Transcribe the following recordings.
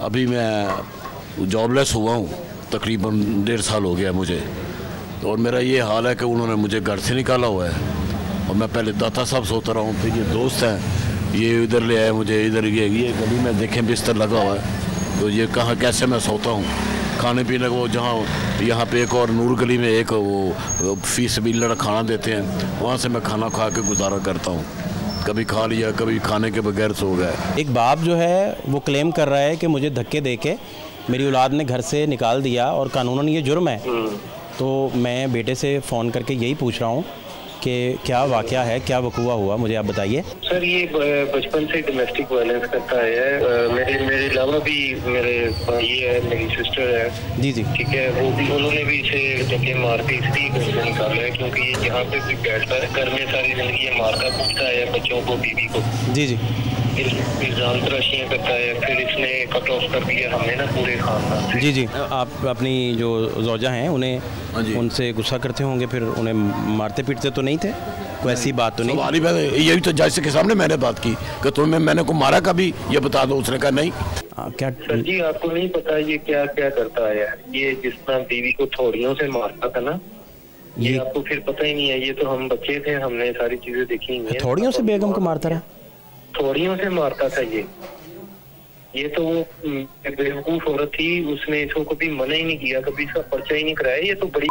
अभी मैं जॉबलेस हुआ हूँ, तकरीबन 1.5 साल हो गया मुझे। और मेरा ये हाल है कि उन्होंने मुझे घर से निकाला हुआ है और मैं पहले दाता साहब सोता रहा हूँ, फिर ये दोस्त हैं, ये इधर ले आए मुझे, इधर ये गली में देखें बिस्तर लगा हुआ है, तो ये कहाँ कैसे मैं सोता हूँ। खाने पीने को जहाँ यहाँ पे एक और नूर गली में एक वो फीस बिल खाना देते हैं, वहाँ से मैं खाना खा के गुजारा करता हूँ। कभी खा लिया, कभी खाने के बगैर सो गया। एक बाप जो है वो क्लेम कर रहा है कि मुझे धक्के दे के मेरी औलाद ने घर से निकाल दिया और कानूनन ये जुर्म है। तो मैं बेटे से फ़ोन करके यही पूछ रहा हूँ कि क्या वाक़या है, क्या वक़ूआ हुआ, मुझे आप बताइए। सर ये बचपन से डोमेस्टिक वायलेंस करता है। मेरे अलावा भी मेरे भाई है, मेरी सिस्टर है। जी जी ठीक है, वो भी उन्होंने भी इसे धक्के मार के इसलिए घर से निकाला है क्योंकि ये यहाँ पे भी बैठता है, घर में सारी जिंदगी ये मारता कूटता है बच्चों को, बीवी को। जी जी इल्ज़ाम तराशियाँ करता है, फिर इसने कट ऑफ कर दिया हमें ना पूरे खानदान से। जी जी आप अपनी जो ज़ौजा हैं उन्हें उनसे गुस्सा करते होंगे, फिर उन्हें मारते पीटते तो नहीं थे? कोई ऐसी बात तो नहीं? यही तो जज के सामने मैंने बात की कि तुम्हें मैंने को मारा कभी, ये बता दो। उसने कहा नहीं। क्या सर जी आपको नहीं पता ये क्या क्या करता है? ये जिस तरह बीवी को थोड़ियों से मारता था ना, ये आपको फिर पता ही नहीं है। ये तो हम बच्चे थे, हमने सारी चीजें देखी हुई हैं। थोड़ियों से बेगम को मारता रहा? थोड़ियों से मारता था ये तो वो बेवकूफ औरत थी, उसने इसको कभी मना ही नहीं किया, कभी इसका पर्चा ही नहीं कराया। ये तो बड़ी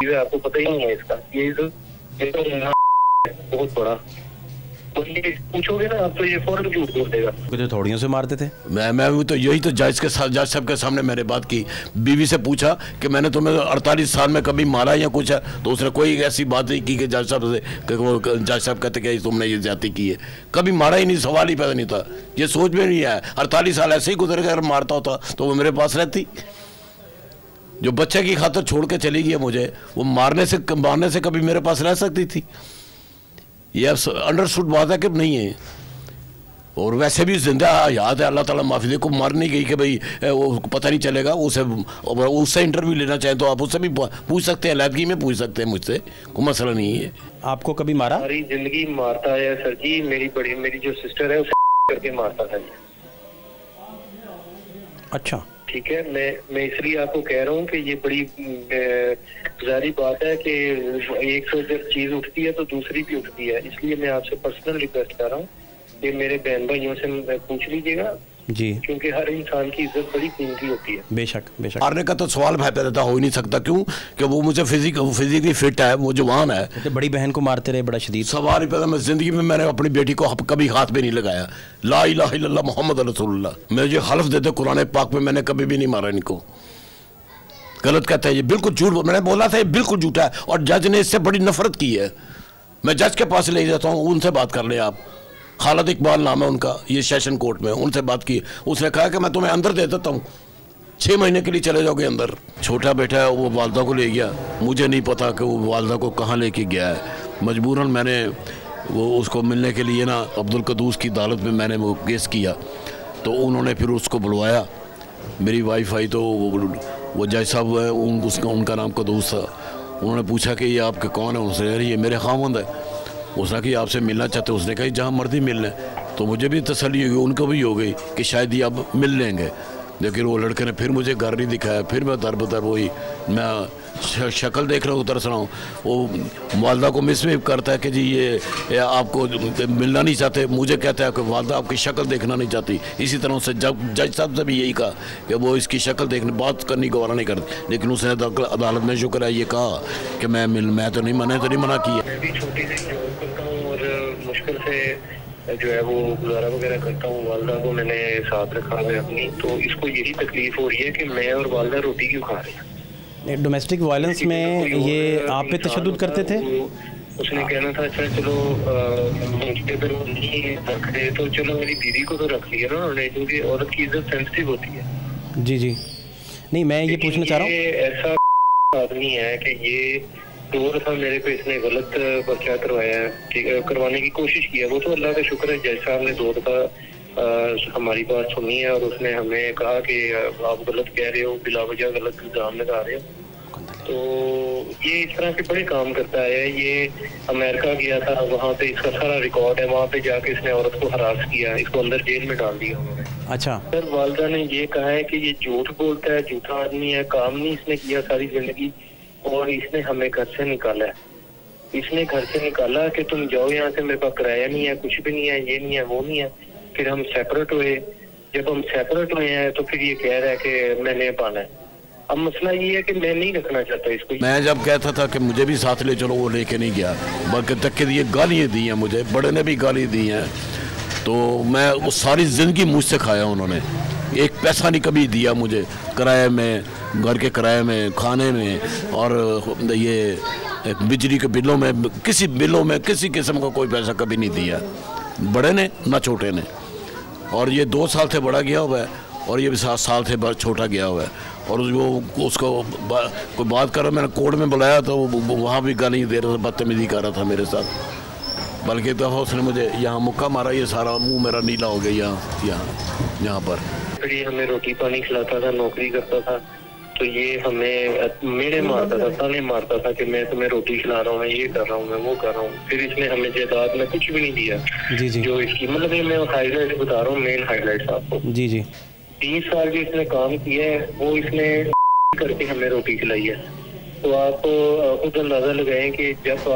है, आपको पता ही नहीं है इसका। ये तो बहुत बड़ा, तो ये पूछोगे ना आप तो ये फौरन झूठ बोल देगा। तो थोड़ियों से मारते थे? मैं तो यही तो जज के साथ, जज साहब के सामने मैंने बात की। बीवी से पूछा कि मैंने तुम्हें 48 साल में कभी मारा या कुछ है, तो उसने कोई ऐसी बात नहीं की कि जज साहब से कि वो जज साहब कहते कि तुमने ये ज्यादती की है। कभी मारा ही नहीं, सवाल ही पैदा नहीं था, ये सोच में नहीं आया। 48 साल ऐसे ही गुजर गए, अगर मारता होता तो वो मेरे पास रहती। जो बच्चे की खातिर छोड़ के चली गई मुझे, वो मारने से कभी मेरे पास रह सकती थी? ये अंडरस्टूड बात है कि नहीं है। और वैसे भी जिंदा याद है, अल्लाह ताला माफ़ी दे, को मर नहीं गई कि भाई वो पता नहीं चलेगा। उससे इंटरव्यू लेना चाहें तो आप उससे भी पूछ सकते हैं, अलहदगी में पूछ सकते हैं मुझसे, कोई मसला नहीं है। आपको कभी मारा? सारी जिंदगी मारता है सर जी। मेरी जो सिस्टर है उसे करके मारता था। अच्छा ठीक है, मैं इसलिए आपको कह रहा हूँ कि ये बड़ी जारी बात है कि एक से जब चीज उठती है तो दूसरी भी उठती है। इसलिए मैं आपसे पर्सनल रिक्वेस्ट कर रहा हूँ कि मेरे बहन भाइयों से पूछ लीजिएगा जी, क्योंकि हर इंसान की इज्जत बड़ी कीमती होती है। बेशक बेशक। मारने का तो सवाल भाई पैदा हो ही नहीं सकता। क्यों? कि वो मुझे फिजिकली फिट है, वो जवान है। तो बड़ी बहन को मारते रहे, बड़ा शदीद सवाल ही पैदा। मैं जिंदगी में मैंने अपनी बेटी को कभी हाथ पे नहीं लगाया। ला इलाहा इल्लल्लाह मुहम्मद रसूलुल्लाह। मुझे हल्फ देते कुरान पाक में, मैंने कभी भी नहीं मारा इनको। गलत कहता है ये, बिल्कुल झूठ। मैंने बोला था ये बिल्कुल झूठा है और जज ने इससे बड़ी नफरत की है। मैं जज के पास ले जाता हूँ, उनसे बात कर ले आप। खालिद इकबाल नाम है उनका, ये सेशन कोर्ट में, उनसे बात की। उसने कहा कि मैं तुम्हें अंदर दे देता हूँ, 6 महीने के लिए चले जाओगे अंदर। छोटा बेटा है, वो वालदा को ले गया। मुझे नहीं पता कि वो वालदा को कहाँ लेके गया है। मजबूरन मैंने वो उसको मिलने के लिए ना अब्दुल कदूस की अदालत में मैंने वो केस किया, तो उन्होंने फिर उसको बुलवाया। मेरी वाइफ आई तो वो जज साहब है, उनका नाम कदूस था। उन्होंने पूछा कि ये आपके कौन है? उसने ये मेरे खामंद है। उसने कि आपसे मिलना चाहते। उसने कहा जहाँ मर्जी मिल लें। तो मुझे भी तसल्ली होगी, उनको भी हो गई कि शायद ये अब मिल लेंगे। लेकिन वो लड़के ने फिर मुझे घर नहीं दिखाया। फिर मैं दर बदर वही, मैं शक्ल देख रहा हूँ, तरस रहा हूँ। वो वालदा को मिसबिहेव करता है कि जी ये आपको मिलना नहीं चाहते। मुझे कहता है कि वालदा आपकी शक्ल देखना नहीं चाहती। इसी तरह उससे जज साहब से भी यही कहा कि वो इसकी शक्ल देखने बात करनी गवारा नहीं करती। लेकिन उसने अदालत में शुक्र है ये कहा कि मैं तो नहीं मना किया। मुश्किल से जो है वो गुजारा वगैरह करता हूँ। वालदा को मैंने साथ रखा है अपनी, तो इसको यही तकलीफ हो रही है कि मैं और वालदा रोटी क्यों खा रहे हैं। डोमेस्टिक वायलेंस में ये आप पे तशद्दुद करते थे? उसने कहना था अच्छा चलो अगर वो नहीं रख रहे तो चलो मेरी बीवी को तो रख लिया ना उन्होंने, क्योंकि औरत की इज्जत सेंसिटिव होती है। जी जी नहीं, मैं ये पूछना चाह रहा हूँ, ऐसा आदमी है कि ये 2 दफा मेरे पे इसने गलत पर्चा करवाया है, ठीक है, करवाने की कोशिश की है। वो तो अल्लाह का शुक्र है जज साहब ने 2 दफा हमारी बात सुनी है और उसने हमें कहा कि आप गलत कह रहे हो, बिलावजह गलत इल्जाम लगा रहे हो। तो ये इस तरह के बड़े काम करता है। ये अमेरिका गया था, वहाँ पे इसका सारा रिकॉर्ड है। वहाँ पे जाके इसने औरत को हरास किया, इसको अंदर जेल में डाल दिया उन्होंने। अच्छा सर वालदा ने ये कहा है कि ये झूठ बोलता है, झूठा आदमी है, काम नहीं इसने किया सारी जिंदगी, और इसने हमें घर से निकाला है। इसने घर से निकाला कि तुम जाओ यहाँ से, मेरे पास किराया नहीं है, कुछ भी नहीं है, ये नहीं है, वो नहीं है। फिर हम सेपरेट हुए। जब हम सेपरेट हुए हैं तो फिर ये कह रहा है कि मैंने पाना है। अब मसला ये है कि मैं नहीं रखना चाहता इसको। मैं जब कहता था कि मुझे भी साथ ले चलो, वो लेके नहीं गया, बल्कि धक्के दिए, गालियाँ दी हैं मुझे, बड़े ने भी गाली दी हैं। तो मैं वो सारी ज़िंदगी मुझसे खाया उन्होंने, एक पैसा नहीं कभी दिया मुझे, किराए में, घर के किराए में, खाने में, और ये बिजली के बिलों में, किसी बिलों में किसी किस्म का कोई पैसा कभी नहीं दिया, बड़े ने ना छोटे ने। और ये 2 साल से बड़ा गया हुआ है और ये भी 7 साल से छोटा गया हुआ है। और वो उसको कोई बात कर रहा, मैंने कोर्ट में बुलाया तो वहाँ भी गाली दे रहा था, बदतमीजी कर रहा था मेरे साथ। बल्कि तो उसने मुझे यहाँ मुक्का मारा, ये सारा मुंह मेरा नीला हो गया यहाँ पर। फिर ये हमें रोटी पानी खिलाता था, नौकरी करता था, तो ये हमें मेरे मारता था, ताने मारता था कि मैं तुम्हें रोटी खिला रहा हूँ, मैं ये कर रहा हूँ, मैं वो कर रहा हूँ। फिर इसने हमें जायदाद में कुछ भी नहीं दिया। जी जी। जो इसकी मतलब ये मैं हाईलाइट बता रहा हूँ, मेन हाईलाइट आपको। जी जी। 30 साल जो इसने काम किया है वो इसने करके हमें रोटी खिलाई है। तो आप खुद अंदाजा लगाएं कि जब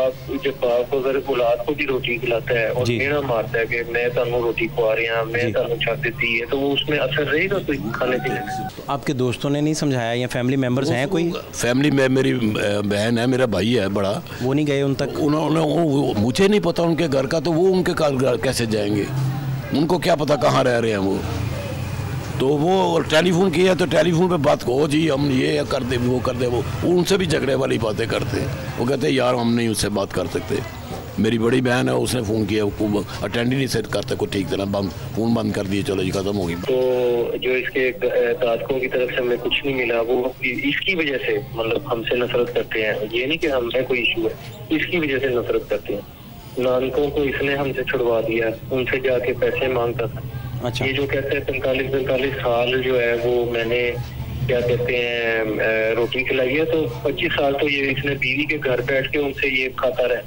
आप अगर औलाद को भी रोटी खिलाता है और मेरा मारता है कि मैं तानू रोटी खुआ रही हूँ, मैं तानू छत देती है, तो वो उसमें असर रहेगा कोई खाने पीने में? आपके दोस्तों ने नहीं समझाया या फैमिली मेंबर्स हैं कोई? फैमिली में मेरी बहन है, मेरा भाई है बड़ा, वो नहीं गए उन तक? उन्होंने मुझे नहीं पता उनके घर का, तो वो उनके घर कैसे जाएंगे? उनको क्या पता कहाँ रह रहे हैं वो। तो वो टेलीफोन किया तो टेलीफोन पे बात को जी हम ये कर दे, वो कर दे, वो उनसे भी झगड़े वाली बातें करते हैं। वो कहते हैं यार हम नहीं उससे बात कर सकते। मेरी बड़ी बहन है, उसने फ़ोन किया, वो अटेंड ही नहीं सेट करते को ठीक तरह, फ़ोन बंद कर दिए, चलो जी खत्म होगी। तो जो इसके दादकों की तरफ से हमें कुछ नहीं मिला, वो इसकी वजह से मतलब हमसे नफरत करते हैं। ये नहीं कि हमसे कोई इशू है, इसकी वजह से नफरत करते हैं। नानकों को इसने हमसे छुड़वा दिया, उनसे जाके पैसे मांगता था। अच्छा। ये जो कहते हैं 45 साल जो है वो मैंने क्या कहते हैं रोटी खिलाई है, तो 25 साल तो ये इसने बीवी के घर बैठ के उनसे ये खाता रहा।